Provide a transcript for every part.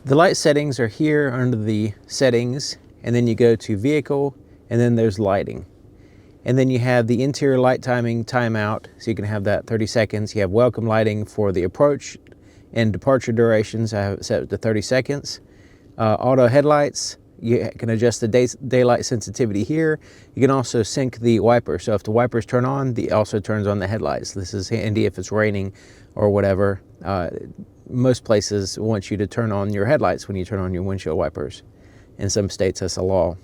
The light settings are here under the settings, and then you go to vehicle, and then there's lighting. And then you have the interior light timing timeout, so you can have that 30 seconds. You have welcome lighting for the approach and departure durations. I have it set to 30 seconds. Auto headlights, you can adjust the daylight sensitivity here. You can also sync the wiper. So if the wipers turn on, it also turns on the headlights. This is handy if it's raining or whatever. Most places want you to turn on your headlights when you turn on your windshield wipers. In some states, that's a law.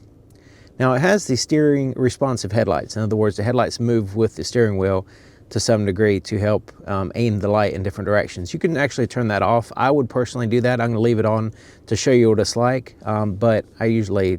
Now it has the steering responsive headlights. In other words, the headlights move with the steering wheel to some degree to help aim the light in different directions. You can actually turn that off. I would personally do that. I'm gonna leave it on to show you what it's like, but I usually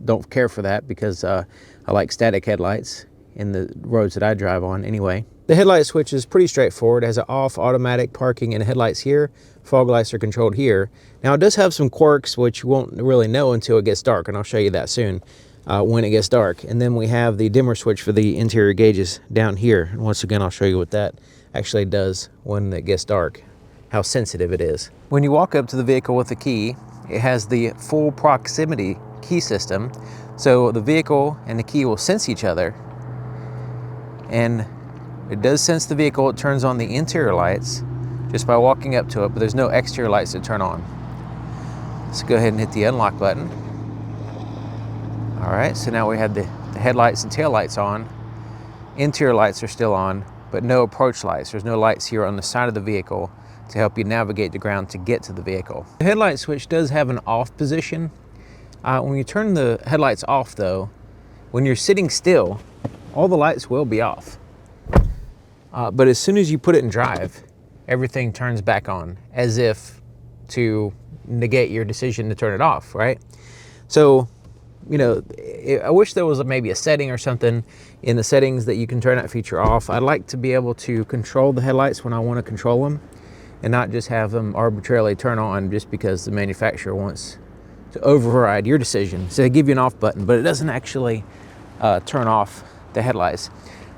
don't care for that because I like static headlights in the roads that I drive on anyway. The headlight switch is pretty straightforward. It has an off, automatic, parking, and headlights here. Fog lights are controlled here. Now it does have some quirks which you won't really know until it gets dark, and I'll show you that soon. When it gets dark. And then we have the dimmer switch for the interior gauges down here. And once again, I'll show you what that actually does when it gets dark, how sensitive it is. When you walk up to the vehicle with the key, it has the full proximity key system. So the vehicle and the key will sense each other. And it does sense the vehicle. It turns on the interior lights just by walking up to it, but there's no exterior lights that turn on. Let's go ahead and hit the unlock button. All right, so now we have the headlights and tail lights on. Interior lights are still on, but no approach lights. There's no lights here on the side of the vehicle to help you navigate the ground to get to the vehicle. The headlight switch does have an off position. When you turn the headlights off though, when you're sitting still, all the lights will be off. But as soon as you put it in drive, everything turns back on as if to negate your decision to turn it off, right? So, you know, I wish there was maybe a setting or something in the settings that you can turn that feature off. I'd like to be able to control the headlights when I want to control them and not just have them arbitrarily turn on just because the manufacturer wants to override your decision. So they give you an off button, but it doesn't actually turn off the headlights.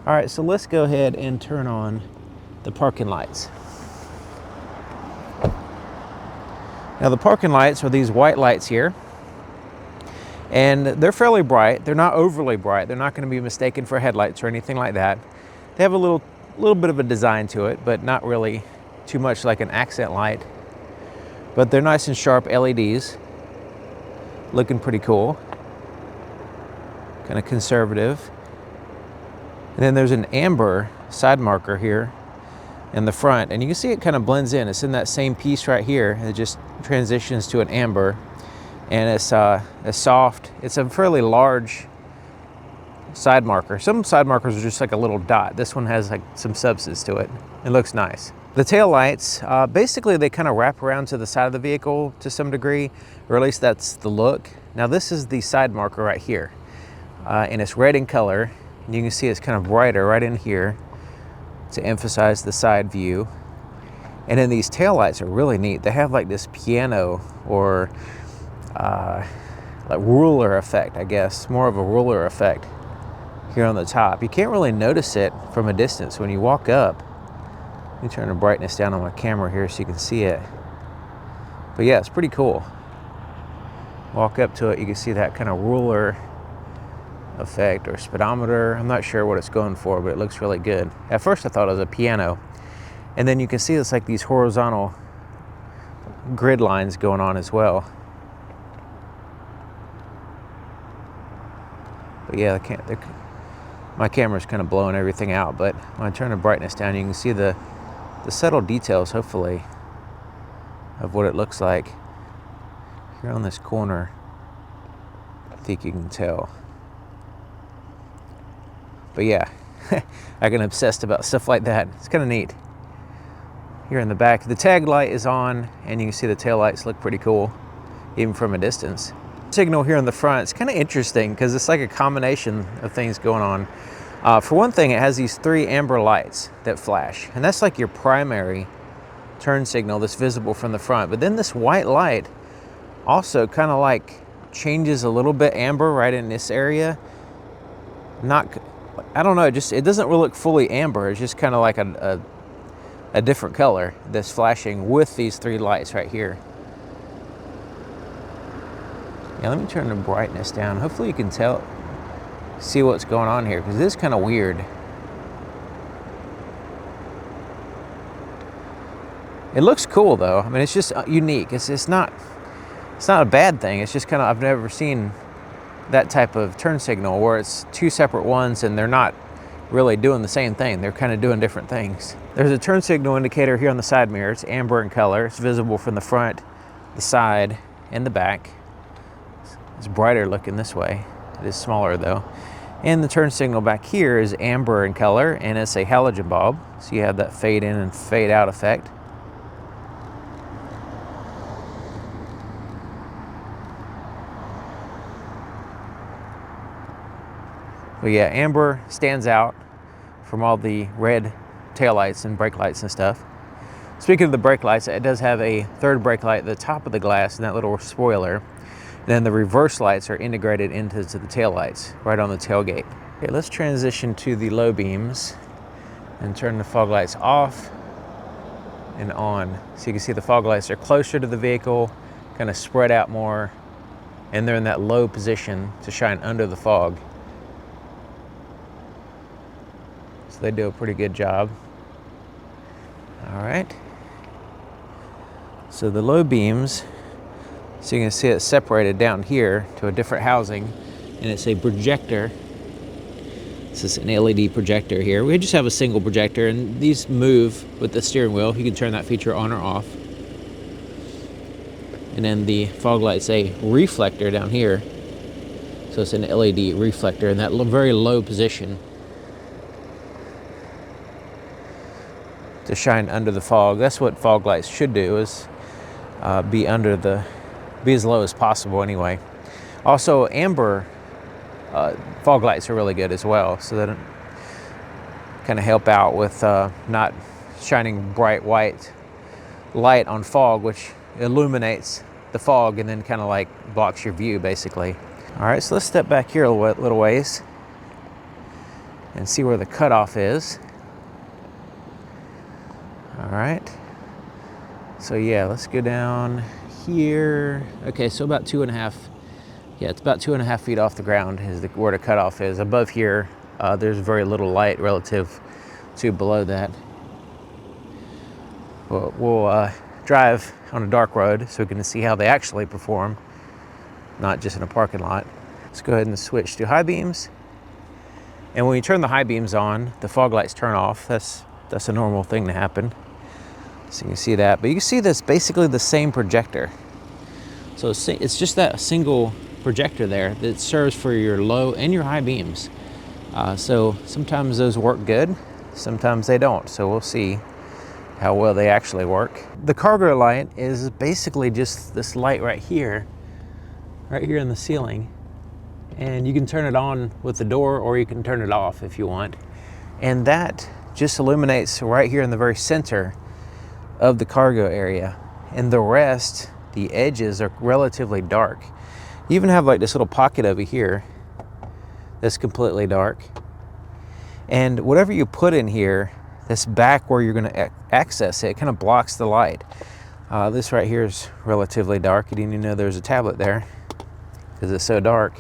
All right, so let's go ahead and turn on the parking lights. Now the parking lights are these white lights here. And they're fairly bright. They're not overly bright. They're not going to be mistaken for headlights or anything like that. They have a little bit of a design to it, but not really too much like an accent light. But they're nice and sharp LEDs. Looking pretty cool. Kind of conservative. And then there's an amber side marker here in the front. And you can see it kind of blends in. It's in that same piece right here. It just transitions to an amber. And it's soft. It's a fairly large side marker. Some side markers are just like a little dot. This one has like some substance to it. It looks nice. The tail lights, basically they kind of wrap around to the side of the vehicle to some degree, or at least that's the look. Now this is the side marker right here, and it's red in color. And you can see it's kind of brighter right in here to emphasize the side view. And then these tail lights are really neat. They have like this piano or like ruler effect, I guess, more of a ruler effect here on the top. You can't really notice it from a distance when you walk up. Let me turn the brightness down on my camera here so you can see it. But yeah, it's pretty cool. Walk up to it, you can see that kind of ruler effect or speedometer. I'm not sure what it's going for, but it looks really good. At first I thought it was a piano. And then you can see it's like these horizontal grid lines going on as well. But yeah, my camera's kind of blowing everything out, but when I turn the brightness down, you can see the subtle details, hopefully, of what it looks like here on this corner. I think you can tell. But yeah, I get obsessed about stuff like that. It's kind of neat. Here in the back, the tag light is on, and you can see the tail lights look pretty cool, even from a distance. Signal here in the front, it's kind of interesting because it's like a combination of things going on. For one thing, it has these 3 amber lights that flash, and that's like your primary turn signal that's visible from the front. But then this white light also kind of like changes a little bit amber right in this area. I don't know, it doesn't really look fully amber. It's just kind of like a different color that's flashing with these 3 lights right here. Yeah, let me turn the brightness down. Hopefully you can see what's going on here, because this is kind of weird. It looks cool though. I mean, it's just unique. It's not a bad thing. It's just kind of, I've never seen that type of turn signal where it's two separate ones and they're not really doing the same thing. They're kind of doing different things. There's a turn signal indicator here on the side mirror. It's amber in color. It's visible from the front, the side, and the back. It's brighter looking this way. It is smaller though. And the turn signal back here is amber in color, and it's a halogen bulb. So you have that fade in and fade out effect. But yeah, amber stands out from all the red taillights and brake lights and stuff. Speaking of the brake lights, it does have a third brake light at the top of the glass and that little spoiler. And then the reverse lights are integrated into the taillights right on the tailgate. Okay, let's transition to the low beams and turn the fog lights off and on. So you can see the fog lights are closer to the vehicle, kind of spread out more, and they're in that low position to shine under the fog. They do a pretty good job. All right. So the low beams, so you can see it's separated down here to a different housing, and it's a projector. This is an LED projector here. We just have a single projector, and these move with the steering wheel. You can turn that feature on or off. And then the fog light's a reflector down here. So it's an LED reflector in that very low position to shine under the fog. That's what fog lights should do, is be as low as possible anyway. Also, amber fog lights are really good as well, so that kind of help out with not shining bright white light on fog, which illuminates the fog and then kind of like blocks your view basically. All right, so let's step back here a little ways and see where the cutoff is. All right, so yeah, let's go down here. Okay, so about 2.5, yeah, it's about 2.5 feet off the ground is where the cutoff is. Above here, there's very little light relative to below that. We'll drive on a dark road so we can see how they actually perform, not just in a parking lot. Let's go ahead and switch to high beams. And when you turn the high beams on, the fog lights turn off. That's a normal thing to happen. So you can see that, but you can see that's basically the same projector. So it's just that single projector there that serves for your low and your high beams. So sometimes those work good, sometimes they don't. So we'll see how well they actually work. The cargo light is basically just this light right here in the ceiling. And you can turn it on with the door, or you can turn it off if you want. And that just illuminates right here in the very center of the cargo area. And the rest, the edges, are relatively dark. You even have like this little pocket over here that's completely dark. And whatever you put in here, this back where you're gonna access it, kind of blocks the light. This right here is relatively dark. You didn't even know there's a tablet there because it's so dark.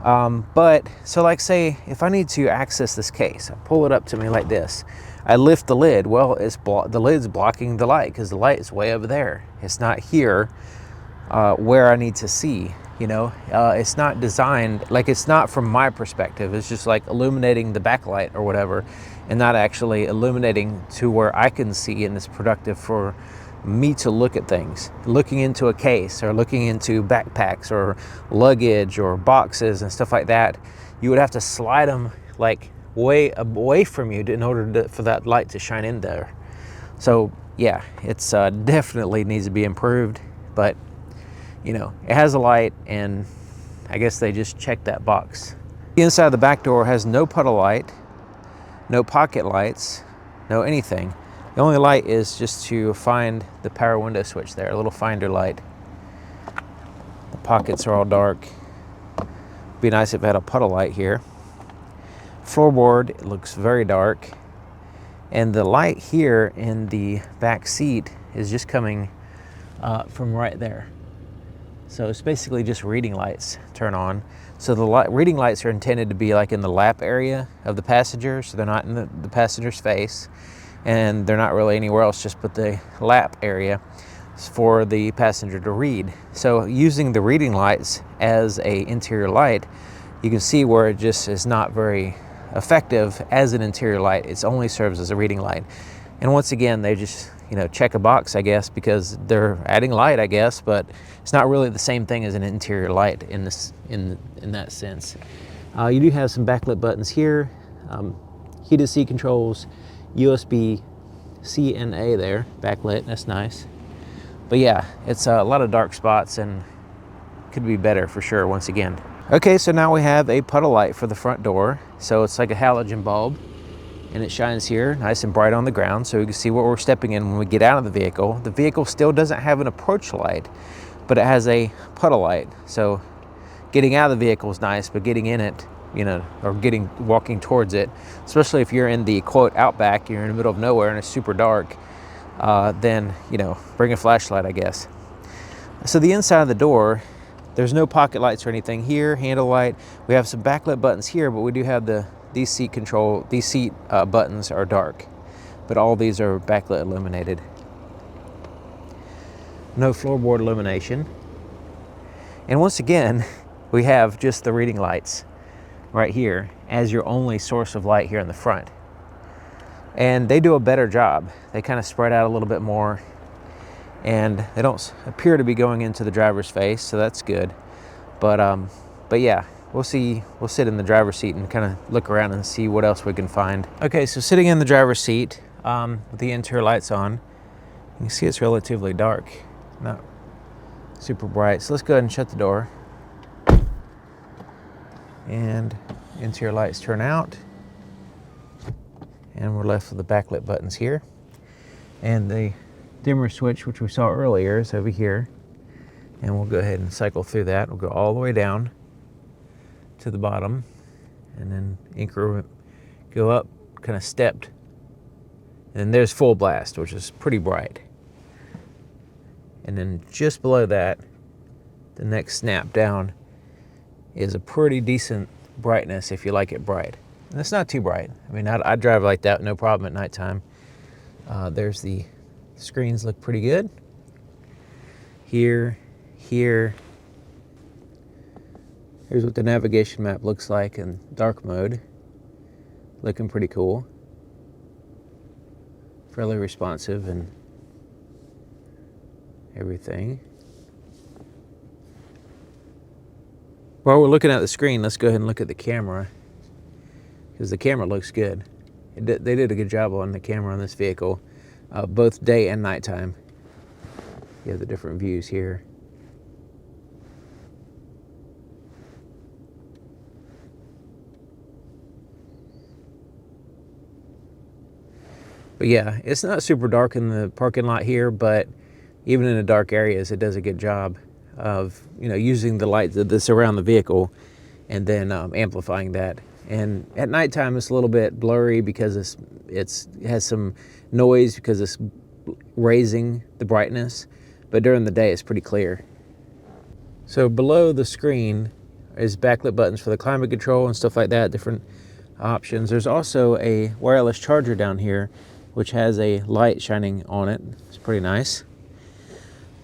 But so like say if I need to access this case, I pull it up to me like this, I lift the lid. Well, the lid's blocking the light because the light is way over there. It's not here where I need to see, you know. It's not designed, like it's not from my perspective. It's just like illuminating the backlight or whatever, and not actually illuminating to where I can see, and it's productive for me to look at things. Looking into a case or looking into backpacks or luggage or boxes and stuff like that, you would have to slide them like way away from you in order for that light to shine in there. So yeah, it's definitely needs to be improved, but you know, it has a light, and I guess they just checked that box. The inside of the back door has no puddle light, no pocket lights, no anything. The only light is just to find the power window switch there, a little finder light. The pockets are all dark. Be nice if it had a puddle light here. Floorboard looks very dark. And the light here in the back seat is just coming from right there. So it's basically just reading lights turn on. So the reading lights are intended to be like in the lap area of the passenger, so they're not in the passenger's face, and they're not really anywhere else, just but the lap area for the passenger to read. So using the reading lights as a interior light, you can see where it just is not very effective as an interior light. It only serves as a reading light. And once again, they just, you know, check a box, I guess, because they're adding light, I guess, but it's not really the same thing as an interior light in that sense. You do have some backlit buttons here, heated seat controls, USB-C and A there, backlit, that's nice. But yeah, it's a lot of dark spots and could be better for sure, once again. Okay, so now we have a puddle light for the front door. So it's like a halogen bulb, and it shines here nice and bright on the ground, so we can see what we're stepping in when we get out of the vehicle. The vehicle still doesn't have an approach light, but it has a puddle light. So getting out of the vehicle is nice, but getting in it, you know, or walking towards it, especially if you're in the quote Outback, you're in the middle of nowhere and it's super dark, then, you know, bring a flashlight, I guess. So the inside of the door, there's no pocket lights or anything here, handle light. We have some backlit buttons here, but we do have these seat buttons are dark, but all these are backlit illuminated. No floorboard illumination. And once again, we have just the reading lights right here as your only source of light here in the front. And they do a better job. They kind of spread out a little bit more, and they don't appear to be going into the driver's face, so that's good. But yeah, we'll sit in the driver's seat and kind of look around and see what else we can find. Okay, so sitting in the driver's seat with the interior lights on, you can see it's relatively dark, not super bright. So let's go ahead and shut the door. And interior lights turn out. And we're left with the backlit buttons here. And the dimmer switch, which we saw earlier, is over here. And we'll go ahead and cycle through that. We'll go all the way down to the bottom, and then increment, go up, kind of stepped. And then there's full blast, which is pretty bright. And then just below that, the next snap down is a pretty decent brightness if you like it bright. And it's not too bright. I mean, I drive like that, no problem at nighttime. There's the screens look pretty good. Here. Here's what the navigation map looks like in dark mode. Looking pretty cool. Fairly responsive and everything. While we're looking at the screen, let's go ahead and look at the camera, because the camera looks good. They did a good job on the camera on this vehicle, both day and nighttime. You have the different views here. But yeah, it's not super dark in the parking lot here, but even in the dark areas, it does a good job of, you know, using the light that surround the vehicle and then amplifying that. And at nighttime, it's a little bit blurry because it has some noise because it's raising the brightness, but during the day, it's pretty clear. So below the screen is backlit buttons for the climate control and stuff like that, different options. There's also a wireless charger down here, which has a light shining on it. It's pretty nice.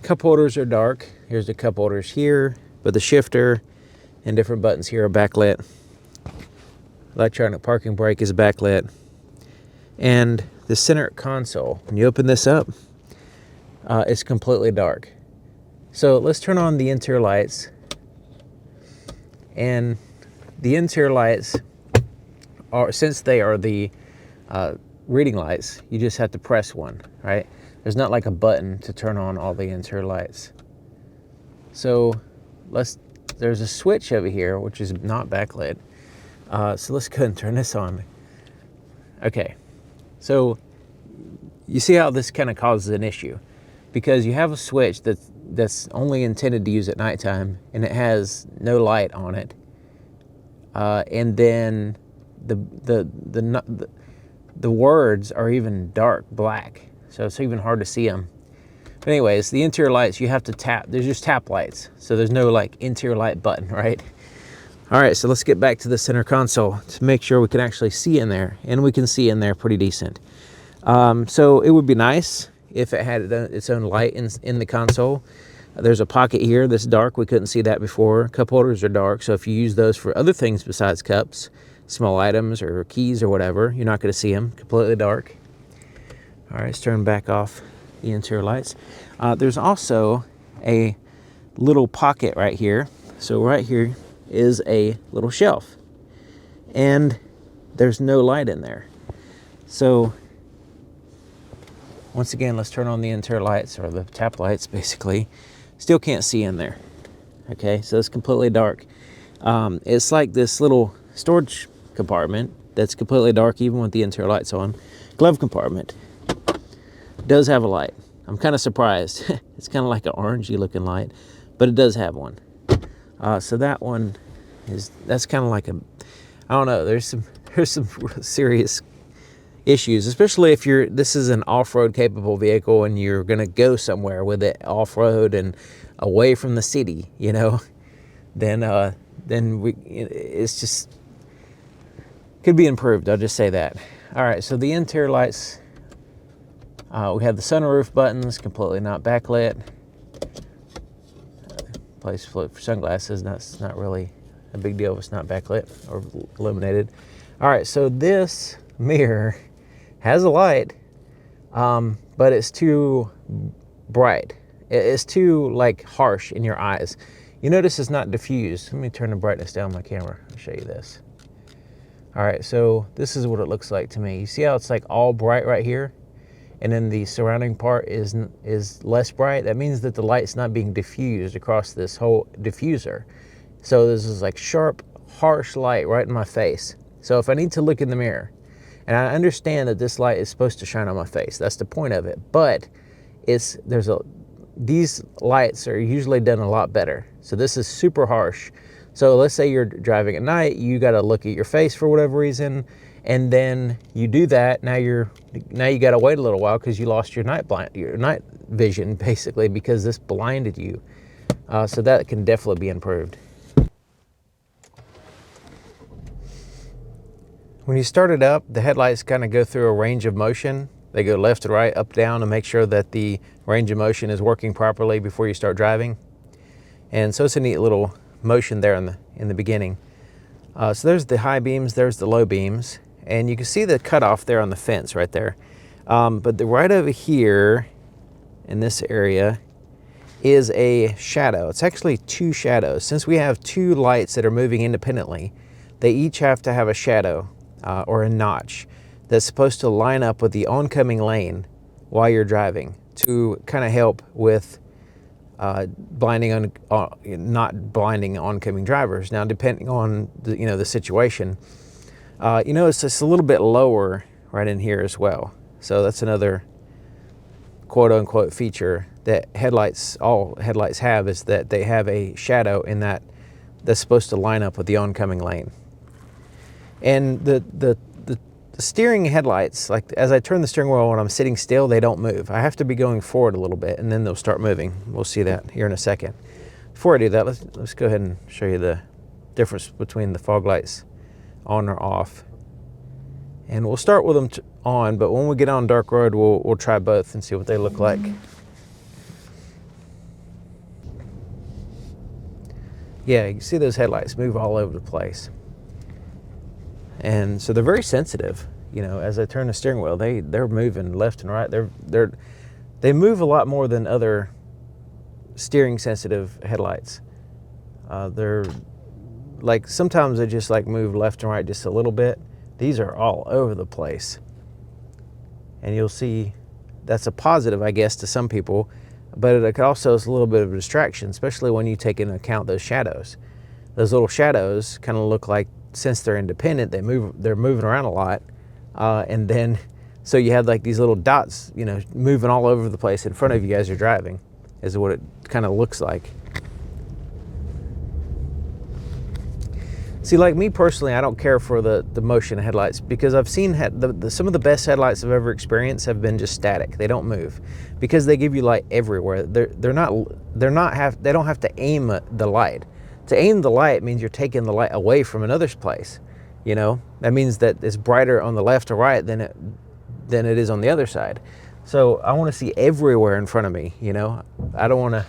Cup holders are dark. Here's the cup holders here, but the shifter and different buttons here are backlit. Electronic parking brake is backlit. And the center console, when you open this up, it's completely dark. So let's turn on the interior lights. And the interior lights are, since they are the reading lights, you just have to press one, right? There's not like a button to turn on all the interior lights. So there's a switch over here, which is not backlit. So let's go ahead and turn this on. Okay, so you see how this kind of causes an issue, because you have a switch that's only intended to use at nighttime, and it has no light on it. And then the words are even dark black, so it's even hard to see them. But anyways, the interior lights, you have to tap. There's just tap lights. So there's no like interior light button, right? All right, so let's get back to the center console to make sure we can actually see in there. And we can see in there pretty decent. So it would be nice if it had its own light in the console. There's a pocket here that's dark. We couldn't see that before. Cup holders are dark. So if you use those for other things besides cups, small items or keys or whatever, you're not going to see them. Completely dark. All right, let's turn back off the interior lights. There's also a little pocket right here. So right here is a little shelf. And there's no light in there. So once again, let's turn on the interior lights, or the tap lights basically. Still can't see in there. Okay, so it's completely dark. It's like this little storage compartment that's completely dark even with the interior lights on. Glove compartment does have a light. I'm kind of surprised. It's kind of like an orangey looking light, but it does have one. So that one that's kind of like a, I don't know, there's some serious issues, especially if this is an off-road capable vehicle and you're going to go somewhere with it off-road and away from the city, you know, then it's just could be improved. I'll just say that. All right, so the interior lights, we have the sunroof buttons, completely not backlit. Place for sunglasses, that's not really a big deal if it's not backlit or illuminated. All right, so this mirror has a light, but it's too bright. It's too like harsh in your eyes. You notice it's not diffused. Let me turn the brightness down on my camera. I'll show you this. All right, so this is what it looks like to me. You see how it's like all bright right here? And then the surrounding part is less bright. That means that the light's not being diffused across this whole diffuser. So this is like sharp, harsh light right in my face. So if I need to look in the mirror, and I understand that this light is supposed to shine on my face, that's the point of it, but these lights are usually done a lot better. So this is super harsh. So let's say you're driving at night, you got to look at your face for whatever reason, and then you do that. Now you got to wait a little while because you lost your night vision basically because this blinded you. So that can definitely be improved. When you start it up, the headlights kind of go through a range of motion. They go left to right, up, down to make sure that the range of motion is working properly before you start driving. And so it's a neat little motion there in the beginning. So there's the high beams, there's the low beams, and you can see the cutoff there on the fence right there. But right over here in this area is a shadow. It's actually two shadows. Since we have two lights that are moving independently, they each have to have a shadow or a notch that's supposed to line up with the oncoming lane while you're driving to kind of help with not blinding oncoming drivers. Now, depending on the situation, it's just a little bit lower right in here as well. So that's another quote unquote feature that all headlights have, is that they have a shadow in that's supposed to line up with the oncoming lane. And the steering headlights, like as I turn the steering wheel when I'm sitting still, they don't move. I have to be going forward a little bit and then they'll start moving. We'll see that here in a second. Before I do that, let's go ahead and show you the difference between the fog lights on or off. And we'll start with them on, but when we get on dark road, we'll try both and see what they look like. Yeah, you can see those headlights move all over the place. And so they're very sensitive. As I turn the steering wheel, they're moving left and right. They move a lot more than other steering sensitive headlights. They're like, sometimes they just like move left and right just a little bit. These are all over the place. And you'll see that's a positive, I guess, to some people, but it also is a little bit of a distraction, especially when you take into account those shadows. Those little shadows kind of look like, since they're independent, they're moving around a lot. And then, so you have like these little dots, moving all over the place in front of you as you're driving, is what it kind of looks like. See, like me personally, I don't care for the motion headlights because I've seen some of the best headlights I've ever experienced have been just static. They don't move because they give you light everywhere. They don't have to aim the light. To aim the light means you're taking the light away from another place. You know, that means that it's brighter on the left or right than it is on the other side. So I want to see everywhere in front of me. You know, I don't want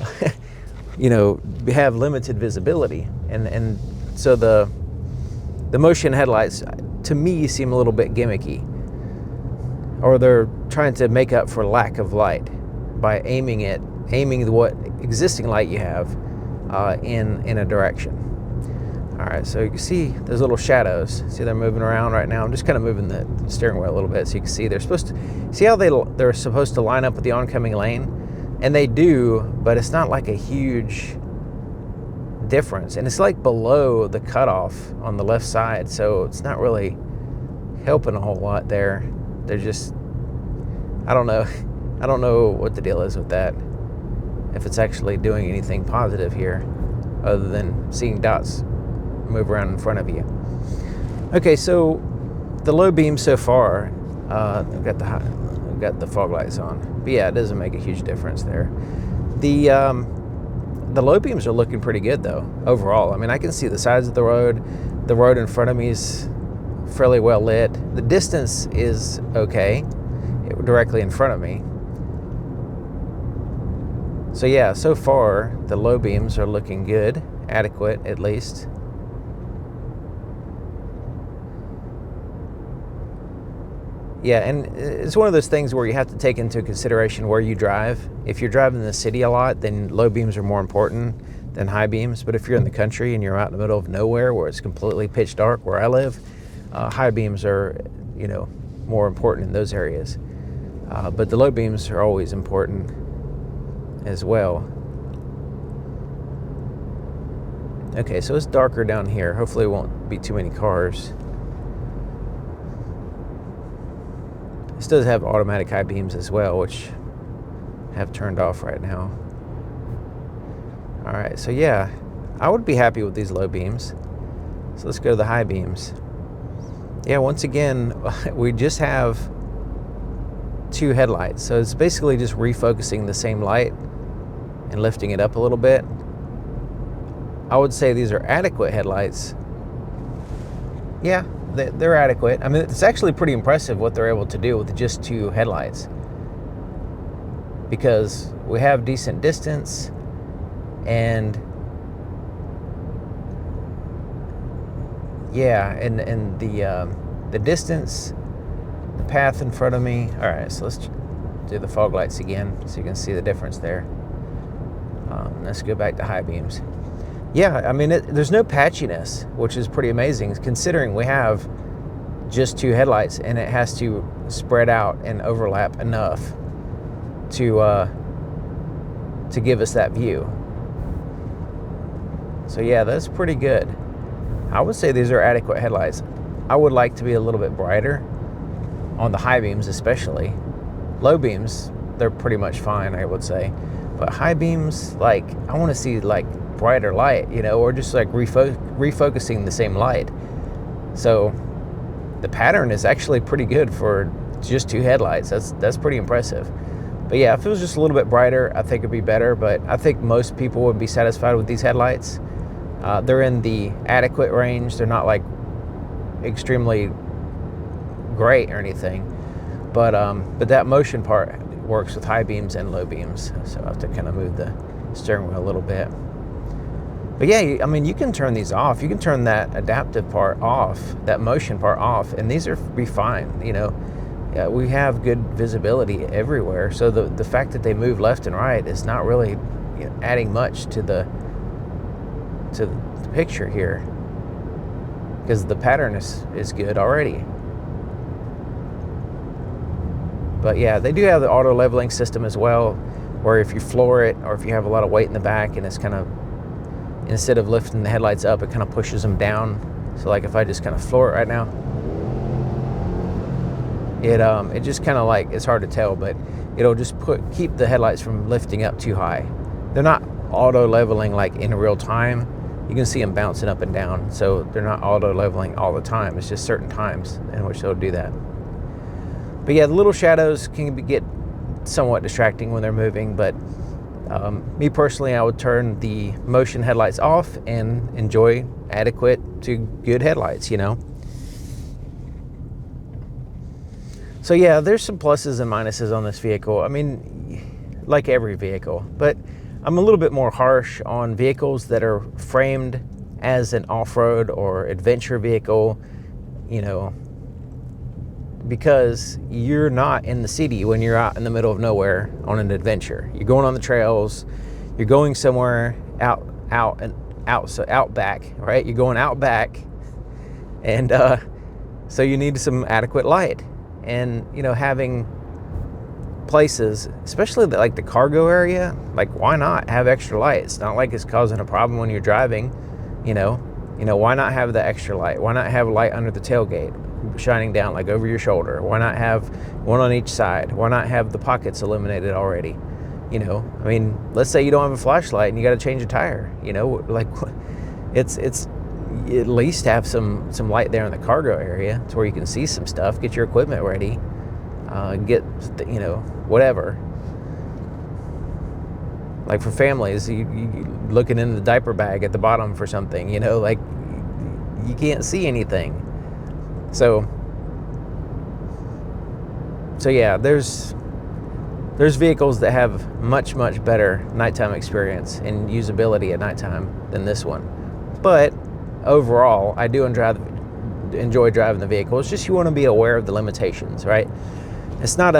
to, you know, have limited visibility. And so the motion headlights to me seem a little bit gimmicky, or they're trying to make up for lack of light by aiming what existing light you have in a direction. All right, so you can see those little shadows. See, they're moving around right now. I'm just kind of moving the steering wheel a little bit so you can see they're supposed to see how they're supposed to line up with the oncoming lane, and they do, but it's not like a huge difference, and it's like below the cutoff on the left side, so it's not really helping a whole lot there. They're just, I don't know what the deal is with that, if it's actually doing anything positive here other than seeing dots move around in front of you. Okay, so the low beam so far, I've got the fog lights on, but yeah, it doesn't make a huge difference there. The low beams are looking pretty good though, overall. I mean, I can see the sides of the road. The road in front of me is fairly well lit. The distance is okay, directly in front of me. So yeah, so far, the low beams are looking good, adequate at least. Yeah, and it's one of those things where you have to take into consideration where you drive. If you're driving in the city a lot, then low beams are more important than high beams. But if you're in the country and you're out in the middle of nowhere where it's completely pitch dark, where I live, high beams are, you know, more important in those areas. But the low beams are always important as well. Okay, so it's darker down here. Hopefully it won't be too many cars. This does have automatic high beams as well, which have turned off right now. All right, so yeah, I would be happy with these low beams. So let's go to the high beams. Yeah, once again, we just have two headlights. So it's basically just refocusing the same light and lifting it up a little bit. I would say these are adequate headlights. Yeah, they're adequate. I mean, it's actually pretty impressive what they're able to do with just two headlights, because we have decent distance, and yeah, and the distance, the path in front of me. All right, so let's do the fog lights again so you can see the difference there. Let's go back to high beams. Yeah, I mean, there's no patchiness, which is pretty amazing considering we have just two headlights, and it has to spread out and overlap enough to give us that view. So yeah, that's pretty good. I would say these are adequate headlights. I would like to be a little bit brighter on the high beams, especially. Low beams, they're pretty much fine, I would say. But high beams, like, I want to see like brighter light, you know, or just like refocusing the same light. So the pattern is actually pretty good for just two headlights. That's pretty impressive. But yeah, if it was just a little bit brighter, I think it'd be better. But I think most people would be satisfied with these headlights. They're in the adequate range. They're not like extremely great or anything. But that motion part works with high beams and low beams. So I have to kind of move the steering wheel a little bit. But yeah, I mean, you can turn these off. You can turn that adaptive part off, that motion part off, and these are be fine. You know, we have good visibility everywhere. So the fact that they move left and right is not really, you know, adding much to the picture here, because the pattern is good already. But yeah, they do have the auto leveling system as well, where if you floor it or if you have a lot of weight in the back and it's kind of, instead of lifting the headlights up, it kind of pushes them down. So like if I just kind of floor it right now, it just kind of like, it's hard to tell, but it'll just keep the headlights from lifting up too high. They're not auto leveling like in real time, you can see them bouncing up and down. So they're not auto leveling all the time. It's just certain times in which they'll do that. But yeah, the little shadows can get somewhat distracting when they're moving, but me personally, I would turn the motion headlights off and enjoy adequate to good headlights, you know. So yeah, there's some pluses and minuses on this vehicle. I mean, like every vehicle, but I'm a little bit more harsh on vehicles that are framed as an off-road or adventure vehicle, you know, because you're not in the city when you're out in the middle of nowhere on an adventure. You're going on the trails, you're going somewhere Outback, right? You're going Outback, and so you need some adequate light. And, you know, having places, especially like the cargo area, like, why not have extra light? It's not like it's causing a problem when you're driving, you know, why not have the extra light? Why not have light under the tailgate shining down like over your shoulder? Why not have one on each side? Why not have the pockets illuminated already? You know, I mean, let's say you don't have a flashlight and you got to change a tire, you know, like, it's at least have some light there in the cargo area to where you can see some stuff, get your equipment ready, get, you know, whatever. Like for families, you looking in the diaper bag at the bottom for something, you know, like you can't see anything. So yeah, there's vehicles that have much better nighttime experience and usability at nighttime than this one. But overall, I do enjoy driving the vehicle. It's just you want to be aware of the limitations, right? It's not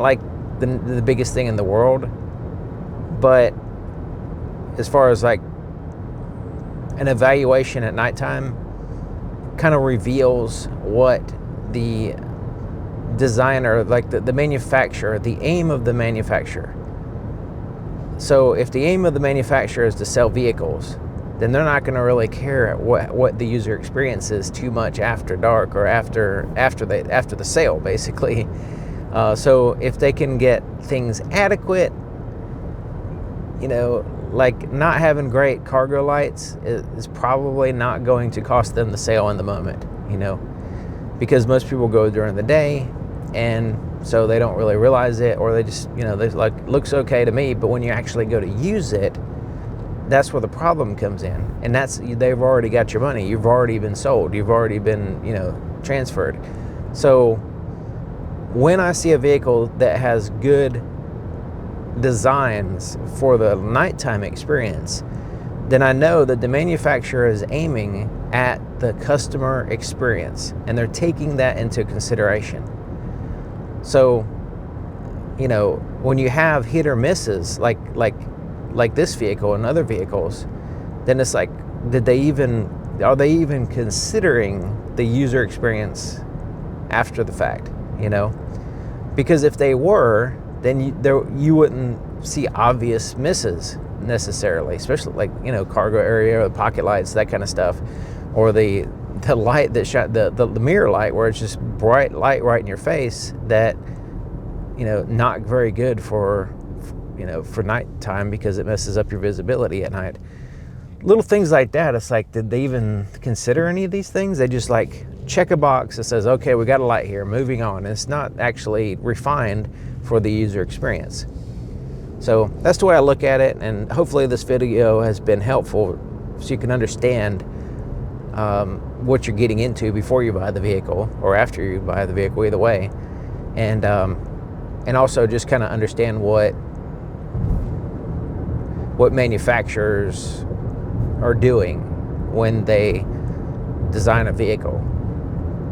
like the biggest thing in the world, but as far as like an evaluation at nighttime, kind of reveals what the designer, like the manufacturer, the aim of the manufacturer. So if the aim of the manufacturer is to sell vehicles, then they're not going to really care what the user experience is too much after dark or after the sale, basically. So if they can get things adequate, you know, like not having great cargo lights is probably not going to cost them the sale in the moment, you know, because most people go during the day, and so they don't really realize it, or they just, you know, they like, looks okay to me, but when you actually go to use it, that's where the problem comes in. And they've already got your money, you've already been sold, you've already been, you know, transferred. So when I see a vehicle that has good designs for the nighttime experience, then I know that the manufacturer is aiming at the customer experience, and they're taking that into consideration. So, you know, when you have hit or misses like this vehicle and other vehicles, then it's like, are they even considering the user experience after the fact, you know? Because if they were, then you wouldn't see obvious misses necessarily, especially like, you know, cargo area, pocket lights, that kind of stuff, or the light that shot the mirror light, where it's just bright light right in your face, that, you know, not very good for, you know, for nighttime, because it messes up your visibility at night. Little things like that, it's like, did they even consider any of these things? They just like check a box that says, okay, we got a light here, moving on. And it's not actually refined for the user experience. So that's the way I look at it, and hopefully this video has been helpful so you can understand what you're getting into before you buy the vehicle or after you buy the vehicle, either way. And also just kind of understand what manufacturers are doing when they design a vehicle.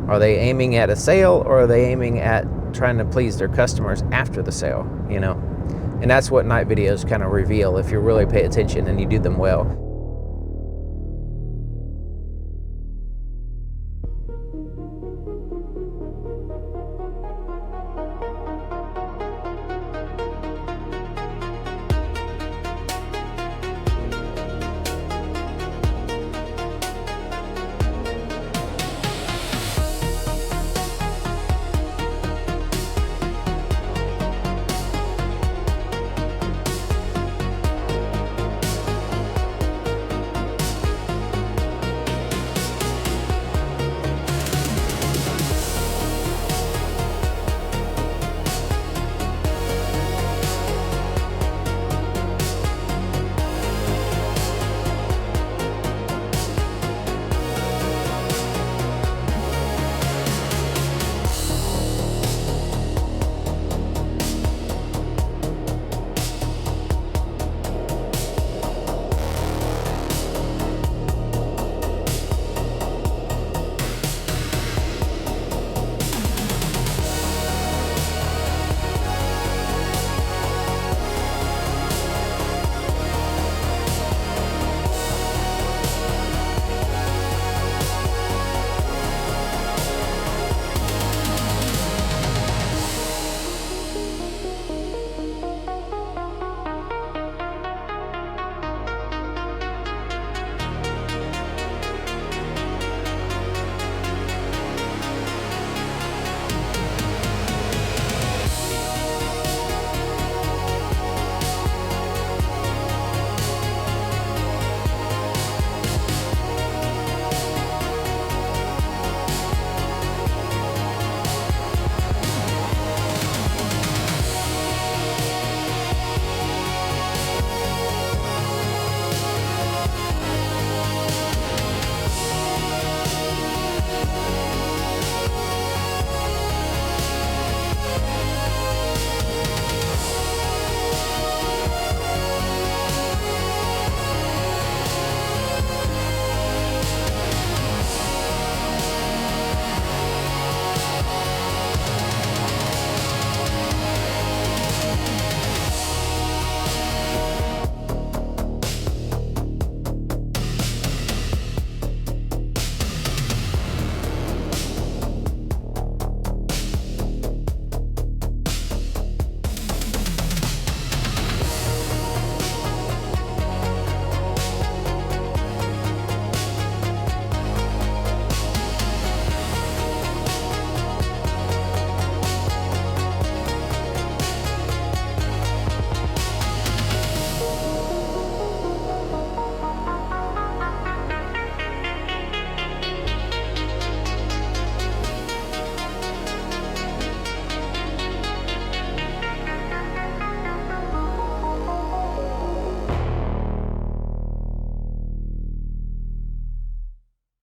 Are they aiming at a sale, or are they aiming at trying to please their customers after the sale, you know? And that's what night videos kind of reveal, if you really pay attention and you do them well.